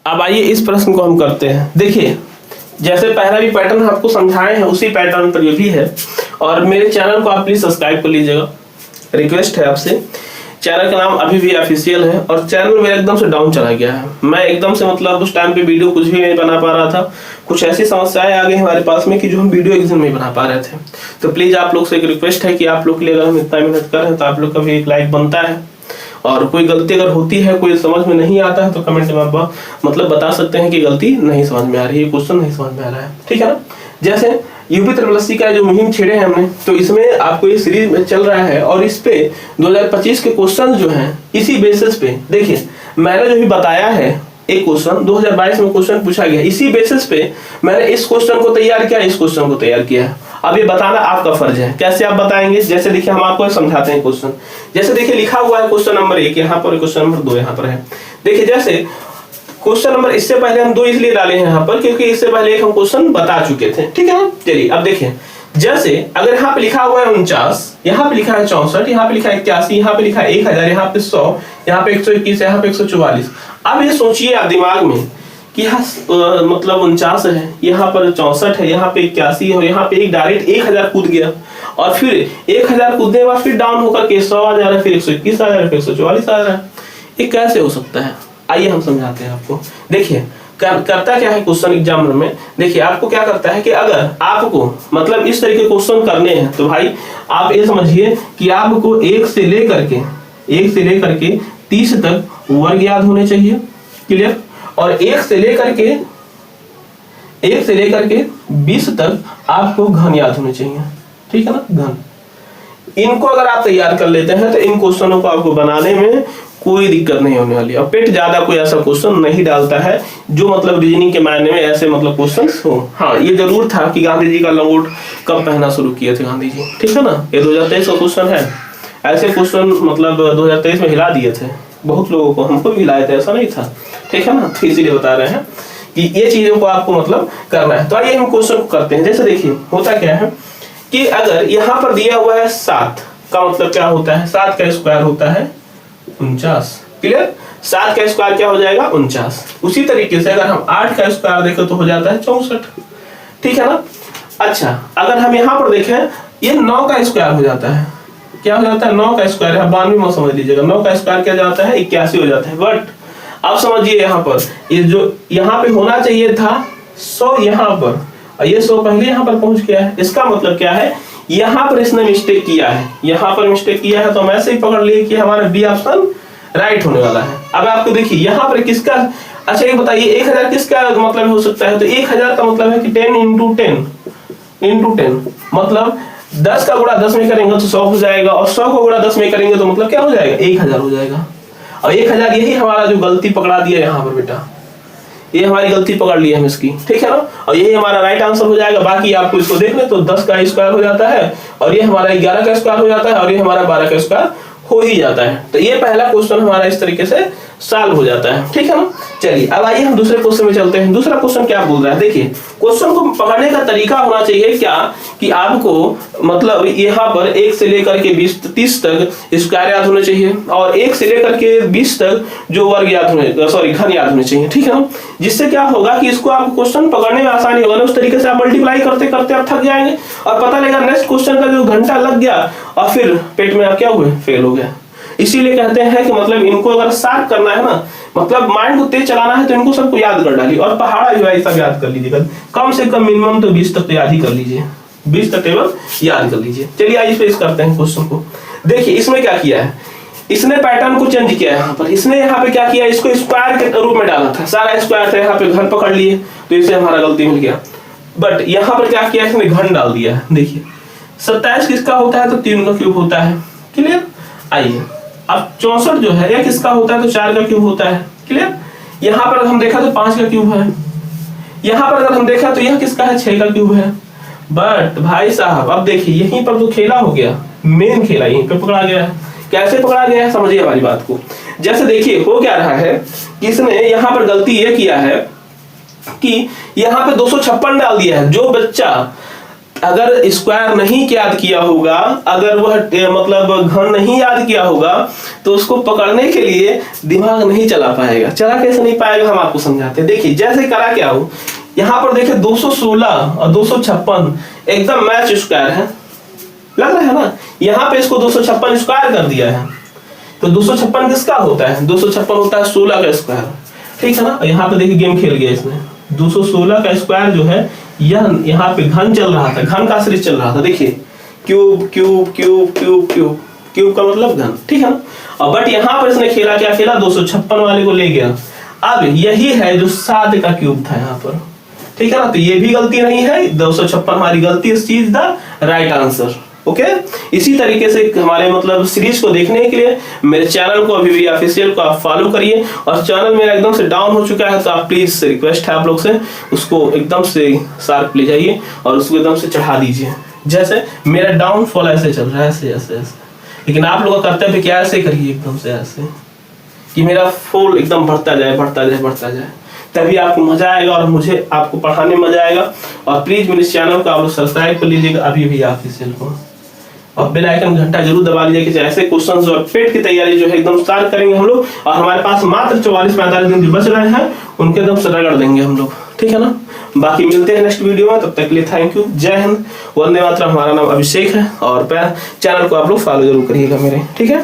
अब आइए इस प्रश्न को हम करते हैं। देखिए, जैसे पहला भी पैटर्न आपको समझाए हैं उसी पैटर्न पर ये भी है, और मेरे चैनल को आप प्लीज सब्सक्राइब कर लीजिएगा, रिक्वेस्ट है आपसे। चैनल का नाम अभी भी ऑफिशियल है, और चैनल मेरा एकदम से डाउन चला गया है। मैं एकदम से मतलब उस टाइम पे वीडियो कुछ भी नहीं बना पा रहा था, कुछ ऐसी समस्याएं आ गई हमारे पास में कि जो हम वीडियो एक दिन नहीं बना पा रहे थे। तो प्लीज आप लोग से एक रिक्वेस्ट है कि आप लोग के लिए अगर हम इतना मेहनत कर रहे हैं तो आप लोग का भी एक लाइक बनता है, और कोई गलती अगर होती है, कोई समझ में नहीं आता है तो कमेंट में आप मतलब बता सकते हैं कि गलती नहीं समझ में आ रही है, क्वेश्चन नहीं समझ में आ रहा है, ठीक है ना। जैसे यूपी ट्रिपल का जो मुहिम छेड़े हैं हमने, तो इसमें आपको ये सीरीज में चल रहा है, और इस पे 2025 के क्वेश्चन जो हैं इसी बेसिस पे, देखिए मैंने जो भी बताया है एक क्वेश्चन 2022 में क्वेश्चन पूछा गया, इसी बेसिस पे मैंने इस क्वेश्चन को तैयार किया, इस क्वेश्चन को तैयार किया है। अब ये बताना आपका फर्ज है, कैसे आप बताएंगे। जैसे देखिए हम आपको समझाते हैं क्वेश्चन। जैसे देखिए लिखा हुआ है क्वेश्चन नंबर 1 यहाँ पर, क्वेश्चन नंबर 2 यहाँ पर है। देखिए जैसे क्वेश्चन नंबर, इससे पहले हम 2 इसलिए डाले हैं यहाँ पर क्योंकि इससे पहले एक हम क्वेश्चन बता चुके थे, ठीक है ना। चलिए अब देखिए, जैसे अगर यहाँ पे लिखा हुआ है 49, यहाँ पे लिखा है 64, यहाँ पे लिखा है 81, यहाँ पे लिखा है 1000, यहाँ पे 100, यहाँ पे 121, यहाँ पे 144। अब ये सोचिए आप दिमाग में कि यहाँ मतलब 49 है, यहाँ पर 64 है, यहाँ पे 81 है, यहाँ पे एक डायरेक्ट 1000 कूद गया, और फिर 1000 कूदने के बाद फिर डाउन होकर के 100 आ जा रहा है, फिर 121 आ जा रहा है, फिर 144 आ रहा है। ये कैसे हो सकता है, आइए हम समझाते हैं आपको। देखिए करता क्या है क्वेश्चन एग्जामिनर में, देखिए आपको क्या करता है कि अगर आपको मतलब इस तरीके क्वेश्चन करने हैं तो भाई आप ये समझिए कि आपको 1 से लेकर के 30 तक वर्ग याद होने चाहिए, क्लियर। और 1 से लेकर के 20 तक आपको घन याद होने चाहिए, ठीक है ना, घन। इनको अगर आप तैयार कर लेते हैं तो इन क्वेश्चनों को आपको बनाने में कोई दिक्कत नहीं होने वाली। और पेट ज्यादा कोई ऐसा क्वेश्चन नहीं डालता है जो मतलब रीजनिंग के मायने में ऐसे मतलब क्वेश्चंस हो। हाँ ये जरूर था कि गांधी जी का लंगोट कब पहनना शुरू किए थे गांधी जी, ठीक है ना। ये 2023 का क्वेश्चन है। ऐसे क्वेश्चन मतलब 2023 में हिला दिए थे बहुत लोगों को, हमको भी हिलाए थे, ऐसा नहीं था, ठीक है ना। तो इसीलिए बता रहे हैं कि ये चीजों को आपको मतलब करना है। तो आइए हम क्वेश्चन को करते हैं। जैसे देखिए होता क्या है कि अगर यहाँ पर दिया हुआ है 7 का मतलब क्या होता है, 7 का स्क्वायर होता है 49, क्लियर। 7 का स्क्वायर क्या हो जाएगा 49। उसी तरीके से अगर हम 8 का स्क्वायर देखें तो हो जाता है 64, ठीक है ना। अच्छा अगर हम यहाँ पर देखें ये 9 का स्क्वायर हो जाता है, क्या हो जाता है 9 का स्क्वायर है, 92 में समझ लीजिएगा, 9 का स्क्वायर क्या जाता है 81 हो जाता है। बट अब समझिए यहाँ पर ये जो यहाँ पे होना चाहिए था 100 यहाँ पर, और ये 100 पहले यहाँ पर पहुंच गया है। इसका मतलब क्या है, यहाँ पर इसने मिस्टेक किया है, यहाँ पर मिस्टेक किया है, तो हम ऐसे ही पकड़ लिए कि हमारा बी ऑप्शन राइट होने वाला है। अब आपको देखिए यहाँ पर किसका, अच्छा ये बताइए 1000 किसका मतलब हो सकता है, तो 1000 का मतलब है कि 10 इंटू 10 मतलब 10 का गुणा 10 में करेंगे तो 100 हो जाएगा, और 100 को गुणा 10 में करेंगे तो मतलब क्या हो जाएगा 1000 हो जाएगा। और 1000 यही हमारा जो गलती पकड़ा दिया यहाँ पर बेटा, ये हमारी गलती पकड़ ली है हम इसकी, ठीक है ना। और यही हमारा राइट आंसर हो जाएगा। बाकी आपको इसको देख ले तो 10 का स्क्वायर हो जाता है, और ये हमारा 11 का स्क्वायर हो जाता है, और ये हमारा 12 का स्क्वायर हो ही जाता है। तो ये पहला क्वेश्चन हमारा इस तरीके से सॉल्व हो जाता है, ठीक है ना। चलिए अब आइए हम दूसरे क्वेश्चन में चलते हैं। दूसरा क्वेश्चन क्या बोल रहा है, देखिए क्वेश्चन को पकड़ने का तरीका होना चाहिए क्या कि आपको मतलब यहाँ पर 1 से लेकर के 30 तक स्क्वायर याद होने चाहिए, और 1 से लेकर के 20 तक जो वर्ग याद होने घन याद होने चाहिए, ठीक है ना। जिससे क्या होगा कि इसको आप क्वेश्चन पकड़ने में आसानी होगा ना, उस तरीके से आप मल्टीप्लाई करते करते आप थक जाएंगे, और पता लगेगा नेक्स्ट क्वेश्चन का जो घंटा लग गया और फिर पेट में आप क्या हुए, फेल हो गए। इसीलिए कहते हैं कि मतलब इनको अगर शार्प करना है ना, मतलब माइंड को तेज चलाना है, तो इनको सबको याद कर डालिए। और पहाड़ा जो है सब याद कर लीजिएगा, कम से कम मिनिमम तो 20 तक तो याद ही कर लीजिए, 20 तक टेबल याद कर लीजिए। चलिए आइए फेस करते हैं क्वेश्चन को। देखिए इसमें क्या किया है, इसने पैटर्न को चेंज किया है। यहाँ पर इसने यहाँ पे क्या किया, इसको स्क्वायर के रूप में डाला था, सारा स्क्वायर था, यहाँ पे घन पकड़ लिए तो इससे हमारा गलती मिल गया। बट यहाँ पर क्या किया, इसने घन डाल दिया है। देखिए 27 किसका होता है, तो 3 का क्यूब होता है, क्लियर। आइए अब 64 जो है यह किसका होता है, तो 4 का क्यूब होता है, क्लियर। यहाँ पर हम देखा तो 5 का क्यूब है, यहाँ पर अगर हम देखा तो यह किसका है, 6 का क्यूब है। बट भाई साहब अब देखिए यहीं पर तो खेला हो गया, मेन खेला यहीं पे पकड़ा गया है। कैसे पकड़ा गया है समझिए हमारी बात को। जैसे देखिए हो क्या रहा है कि इसने यहाँ पर गलती ये किया है कि यहाँ पे 256 डाल दिया है। जो बच्चा अगर स्क्वायर नहीं याद किया होगा, अगर वह मतलब घन नहीं याद किया होगा, तो उसको पकड़ने के लिए दिमाग नहीं चला पाएगा। चला कैसे नहीं पाएगा, हम आपको समझाते हैं। देखिए जैसे करा क्या हो, यहाँ पर देखिए 216 और 256 एकदम मैच स्क्वायर है, लग रहा है ना। यहाँ पे इसको 256 स्क्वायर कर दिया है, तो 256 किसका होता है, 256 होता है 16 का स्क्वायर, ठीक है ना। यहाँ पे देखिए गेम खेल गया इसने, 216 का स्क्वायर जो है यह यहाँ पे घन चल रहा था, घन का सीरीज चल रहा था। देखिए cube cube cube cube cube, cube का मतलब घन, ठीक है ना। और बट यहाँ पर इसने खेला क्या खेला, 256 वाले को ले गया। अब यही है जो 7 का क्यूब था यहाँ पर, ठीक है ना। तो ये भी गलती नहीं है, 256 हमारी गलती, इस चीज द राइट आंसर। ओके इसी तरीके से हमारे मतलब सीरीज को देखने के लिए मेरे चैनल को अभी भी ऑफिशियल को आप फॉलो करिए। और चैनल मेरा एकदम से डाउन हो चुका है, तो आप प्लीज रिक्वेस्ट है आप लोग से, उसको एकदम से शार्प ले जाइए और उसको एकदम से चढ़ा दीजिए। जैसे मेरा डाउनफॉल ऐसे चल रहा है, ऐसे ऐसे ऐसे, लेकिन आप लोग का कर्तव्य क्या ऐसे करिए, एकदम से ऐसे, कि मेरा फॉल एकदम बढ़ता जाए बढ़ता जाए बढ़ता जाए, तभी आपको मजा आएगा और मुझे आपको पढ़ाने में मजा आएगा। और प्लीज मेरे चैनल को आप लोग सब्सक्राइब कर लीजिएगा अभी भी ऑफिशियल को, और बेल आइकन घंटा जरूर दबा लीजिए कि ऐसे क्वेश्चंस और पेट की तैयारी जो है एकदम स्टार्ट करेंगे हम लोग। और हमारे पास मात्र 44-45 दिन जो बच रहे हैं उनके एकदम से रगड़ देंगे हम लोग, ठीक है ना। बाकी मिलते हैं नेक्स्ट वीडियो में, तब तक के लिए थैंक यू, जय हिंद, वंदे मातरम। हमारा नाम अभिषेक है और चैनल को आप लोग फॉलो जरूर करिएगा मेरे, ठीक है।